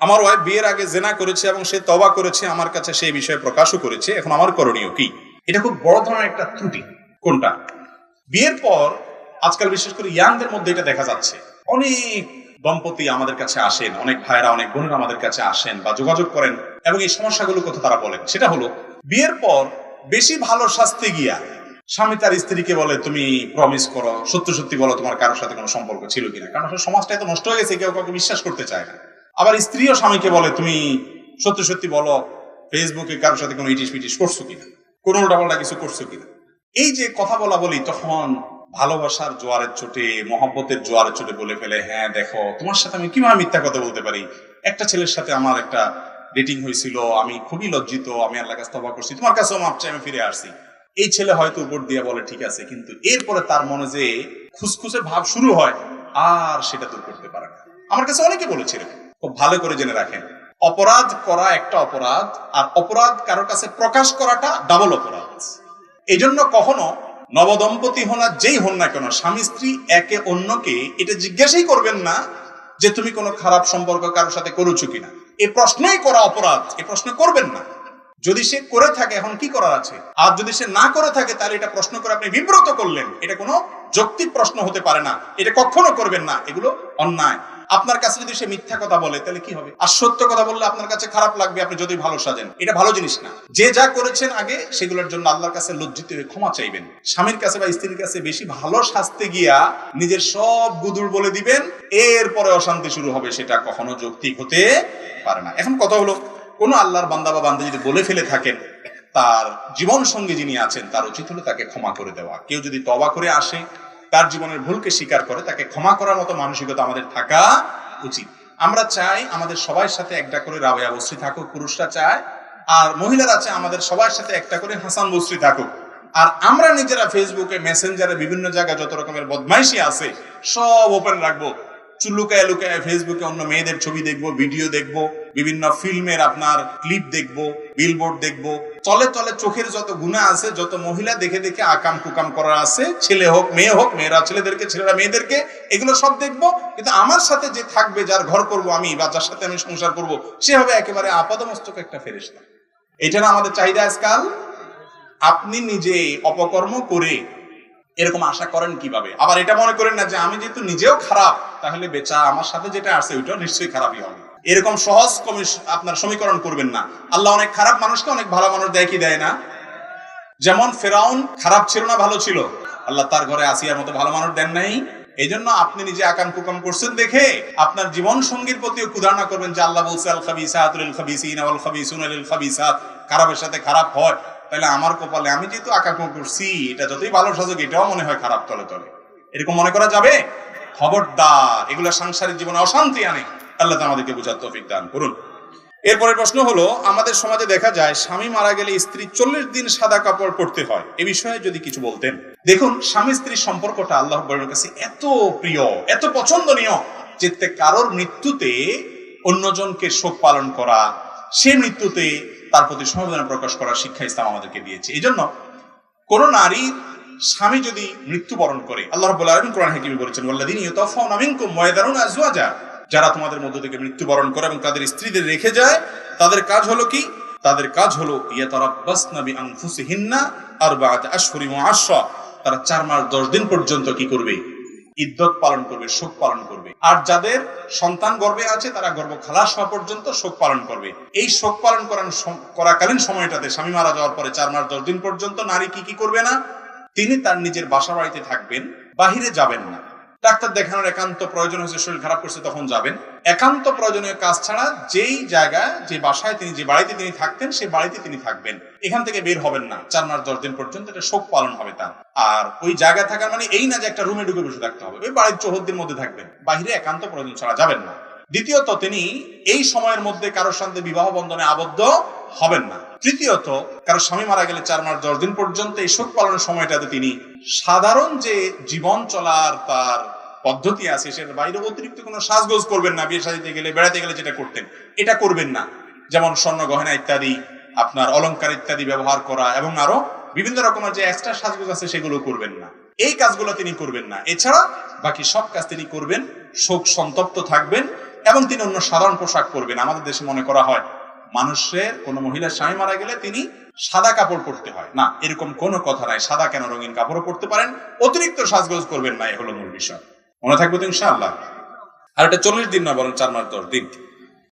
আমার ওয়াইফ বিয়ের আগে জেনা করেছে এবং সে তওবা করেছে, আমার কাছে সেই বিষয়ে প্রকাশও করেছে, এখন আমার করণীয় কি? এটা খুব বড় ধরনের একটা ত্রুটি। কোনটা? বিয়ের পর আজকাল বিশেষ করে ইয়াংদের মধ্যে এটা দেখা যাচ্ছে। অনেক দম্পতি আমাদের কাছে আসেন, অনেক ভাইরা অনেক বোনেরা আমাদের কাছে আসেন বা যোগাযোগ করেন এবং এই সমস্যাগুলোর কথা তারা বলেন। সেটা হলো, বিয়ের পর বেশি ভালো শাস্তি গিয়া স্বামী তার স্ত্রীকে বলে, তুমি প্রমিস করো, সত্যি সত্যি বলো তোমার কারোর সাথে কোনো সম্পর্ক ছিল কিনা। কারণ আসলে সমাজটা এত নষ্ট হয়ে গেছে, কেউ কাউকে বিশ্বাস করতে চায় না। আবার স্ত্রীও স্বামীকে বলে, তুমি সত্যি সত্যি বলো ফেসবুকে কারোর সাথে কোনো ইটিস পিটিস করছো কিনা, কোনো উল্টাপাল্টা কিছু করছো কিনা। এই যে কথা বলা বলি, তখন ভালোবাসার জোয়ারের চোটে, মহব্বতের জোয়ারের চোটে বলে ফেলে, হ্যাঁ দেখো তোমার সাথে আমি কিভাবে মিথ্যা কথা বলতে পারি, একটা ছেলের সাথে আমার একটা ডেটিং হয়েছিল, আমি খুবই লজ্জিত, আমি আল্লাহর কাছে তওবা করছি, তোমার কাছেও মাপ চাই, আমি ফিরে আসছি। এই ছেলে হয়তো উপর দিয়ে বলে ঠিক আছে, কিন্তু এরপরে তার মনে যে খুসখুসে ভাব শুরু হয়, আর সেটা দূর করতে পারে না। আমার কাছে অনেকে বলেছিল। খুব ভালো করে জেনে রাখেন, অপরাধ করা একটা অপরাধ, আর অপরাধ কারোর কাছে প্রকাশ করাটা ডাবল অপরাধ। এই জন্য কখনো নবদম্পতি হন আর যেই হন না কেন, স্বামী স্ত্রী একে অন্যকে এটা জিজ্ঞাসাই করবেন না যে তুমি কোনো খারাপ সম্পর্ক কারোর সাথে করেছো কিনা। এই প্রশ্নই করা অপরাধ, এই প্রশ্ন করবেন না। যদি সে করে থাকে এখন কি করার আছে, আর যদি সে না করে থাকে তাহলে এটা প্রশ্ন করে আপনি বিব্রত করলেন। এটা কোনো যৌক্তিক প্রশ্ন হতে পারে না, এটা কখনো করবেন না, এগুলো অন্যায়। আপনার কাছে যদি সে মিথ্যা কথা বলে তাহলে কি হবে? আর সত্য কথা বললে আপনার কাছে খারাপ লাগবে, আপনি যদি ভালো সাজেন, এটা ভালো জিনিস না। যে যা করেছেন আগে সেগুলোর জন্য আল্লাহর কাছে লজ্জিত হয়ে ক্ষমা চাইবেন। স্বামীর কাছে বা স্ত্রীর কাছে বেশি ভালো সাজতে গিয়া নিজের সব গুদুর বলে দিবেন, এরপরে অশান্তি শুরু হবে, সেটা কখনো যৌক্তিক হতে পারে না। এখন কথা হলো, কোন আল্লাহর বান্দা বা বান্দা যদি বলে ফেলে থাকেন, তার জীবন সঙ্গী যিনি আছেন তার উচিত হলো তাকে ক্ষমা করে দেওয়া। কেউ যদি তওবা করে আসে, তার জীবনের ভুলকে স্বীকার করে, তাকে ক্ষমা করার মতো মানসিকতা আমাদের থাকা উচিত। আমরা চাই আমাদের সবার সাথে একটা করে রাবেয়া বসরি থাকুক, পুরুষরা চায়, আর মহিলারা চায় আমাদের সবার সাথে একটা করে হাসান বসরি থাকুক। আর আমরা নিজেরা ফেসবুকে, মেসেঞ্জারে, বিভিন্ন জায়গায় যত রকমের বদমাইশি আছে সব ওপেন রাখবো। লুকায় লুকায় ফেসবুকে অন্য মেয়েদের ছবি দেখবো, ভিডিও দেখবো, বিভিন্ন ফিল্মের আপনার ক্লিপ দেখবো, বিলবোর্ড দেখবো। তলে তলে চোখের যত গুনাহ আছে, যত মহিলা দেখে দেখে আকাম কুকাম করার আছে, ছেলে হোক মেয়ে হোক, মেয়েরা ছেলেদেরকে, ছেলেরা মেয়েদেরকে, এগুলো সব দেখবো। কিন্তু আমার সাথে যে থাকবে, যার ঘর করবো আমি, বা যার সাথে আমি সংসার করবো, সে হবে একেবারে আপাদমস্তক একটা ফেরেশতা। এটা না আমাদের চাহিদা আজকাল। আপনি নিজে অপকর্ম করে এরকম আশা করেন কিভাবে? আবার এটা মনে করেন না যে আমি যেহেতু নিজেও খারাপ, তাহলে বেচা আমার সাথে যেটা আছে ওইটাও নিশ্চয়ই খারাপই হবে। এরকম সহজ আপনার সমীকরণ করবেন না। আল্লাহ অনেক খারাপ মানুষকে অনেক ভালো মানুষ দেয় কি দেয় না? যেমন ফেরাউন খারাপ ছিল না ভালো ছিল? আল্লাহ তার ঘরে আসিয়ার মতো ভালো মানুষ দেন নাই। এই জন্য আপনি নিজে আকাম কুকাম করছেন দেখে আপনার জীবন সঙ্গীর প্রতিও ক্ষুধারণা করবেন যে আল্লাহ বলছে আল খাবিসাতু লিল খাবিসিনা ওয়াল খাবিসুনা লিল খাবিসাত, খারাপের সাথে খারাপ হয়, তাহলে আমার কপালে আমি যেহেতু আকাম করছি, এটা যতই ভালো সাজুক এটাও মনে হয় খারাপ তলে তলে। এরকম মনে করা যাবে? খবরদার, এগুলো সাংসারিক জীবনে অশান্তি আনে। আল্লাহ আমাদেরকে বুঝার তৌফিক দান করুন। এরপরের প্রশ্ন হলো, আমাদের সমাজে দেখা যায় স্বামী মারা গেলে স্ত্রী 40 দিন সাদা কাপড় পরতে হয়, এ বিষয়ে যদি কিছু বলতেন। দেখুন, স্বামী স্ত্রীর সম্পর্কটা আল্লাহ পাকের কাছে এত প্রিয়, এত পছন্দনীয়, যে কারোর মৃত্যুতে অন্যজনকে শোক পালন করা, সে মৃত্যুতে তার প্রতি সমবেদনা প্রকাশ করার শিক্ষা ইসলাম আমাদেরকে দিয়েছে। এই জন্য কোন নারীর স্বামী যদি মৃত্যুবরণ করে, আল্লাহ রাব্বুল আলামিন কোরআন হাকিমে বলেছেন, ওয়াল্লাযীনা ইয়াতাওয়াফাউনা মিনকুম ওয়া ইয়াযারুনা আজওয়াজা, যারা তোমাদের মধ্য থেকে মৃত্যুবরণ করে এবং তাদের স্ত্রীদের রেখে যায়, তাদের কাজ হলো কি? তাদের কাজ হলো ইয়াতারাব্বাসনা বিআনফুসিহিন্না আরবাআত আশহুরিন ওয়া আশরা, তারা 4 মাস 10 দিন পর্যন্ত কি করবে? ইদ্যত পালন করবে, শোক পালন করবে। আর যাদের সন্তান গর্ভে আছে তারা গর্ভ খালাস হওয়া পর্যন্ত শোক পালন করবে। এই শোক পালন করাকালীন সময়টাতে, স্বামী মারা যাওয়ার পরে 4 মাস 10 দিন পর্যন্ত নারী কি করবে না? তিনি তার নিজের বাসা বাড়িতে থাকবেন, বাহিরে যাবেন না। ডাক্তার দেখানোর একান্ত প্রয়োজন হয়েছে, শরীর খারাপ করছে, তখন যাবেন। একান্ত প্রয়োজনীয় কাজ ছাড়া যেই জায়গায়, যে বাসায় তিনি, যে বাড়িতে তিনি থাকতেন, সেই বাড়িতে তিনি থাকবেন। এখান থেকে বের হবেন না 4 মাস 10 দিন পর্যন্ত। এটা শোক পালন হবে তার। আর ওই জায়গায় থাকার মানে এই না যে একটা রুমে ঢুকে বসে থাকতে হবে, ওই বাড়ির চৌহদ্দির মধ্যে থাকবেন, বাহিরে একান্ত প্রয়োজন ছাড়া যাবেন না। দ্বিতীয়ত, তিনি এই সময়ের মধ্যে কারোর সাথে বিবাহ বন্ধনে আবদ্ধ হবেন না। তৃতীয়ত, কারো স্বামী মারা গেলে 4 মাস 10 দিন পর্যন্ত এই শোক পালনের সময়টাতে তিনি সাধারণ যে জীবন চলার তার পদ্ধতি আছে সেটার বাইরে অতিরিক্ত কোনো সাজগোজ করবেন না। বিয়ে শাদীতে গেলে, বেড়াতে গেলে যেটা করতেন এটা করবেন না, যেমন স্বর্ণ গহনা ইত্যাদি, আপনার অলংকার ইত্যাদি ব্যবহার করা, এবং আরো বিভিন্ন রকমের যে এক্সট্রা সাজগোজ আছে সেগুলো করবেন না। এই কাজগুলো তিনি করবেন না। এছাড়া বাকি সব কাজ তিনি করবেন, শোক সন্তপ্ত থাকবেন, এবং তিনি অন্য সাধারণ পোশাক পরবেন। আমাদের দেশে মনে করা হয় মানুষের কোনো মহিলার স্বামী মারা গেলে তিনি সাদা কাপড় পরতে হয়, না, এরকম কোনো কথা নাই। সাদা কেন, রঙিন কাপড়ও পরতে পারেন, অতিরিক্ত সাজগোজ করবেন না, এ হলো মূল বিষয়। মনে থাকবে তো ইনশাআল্লাহ। আর এটা 40 দিন নয়, বরং 4 মাস 10 দিন।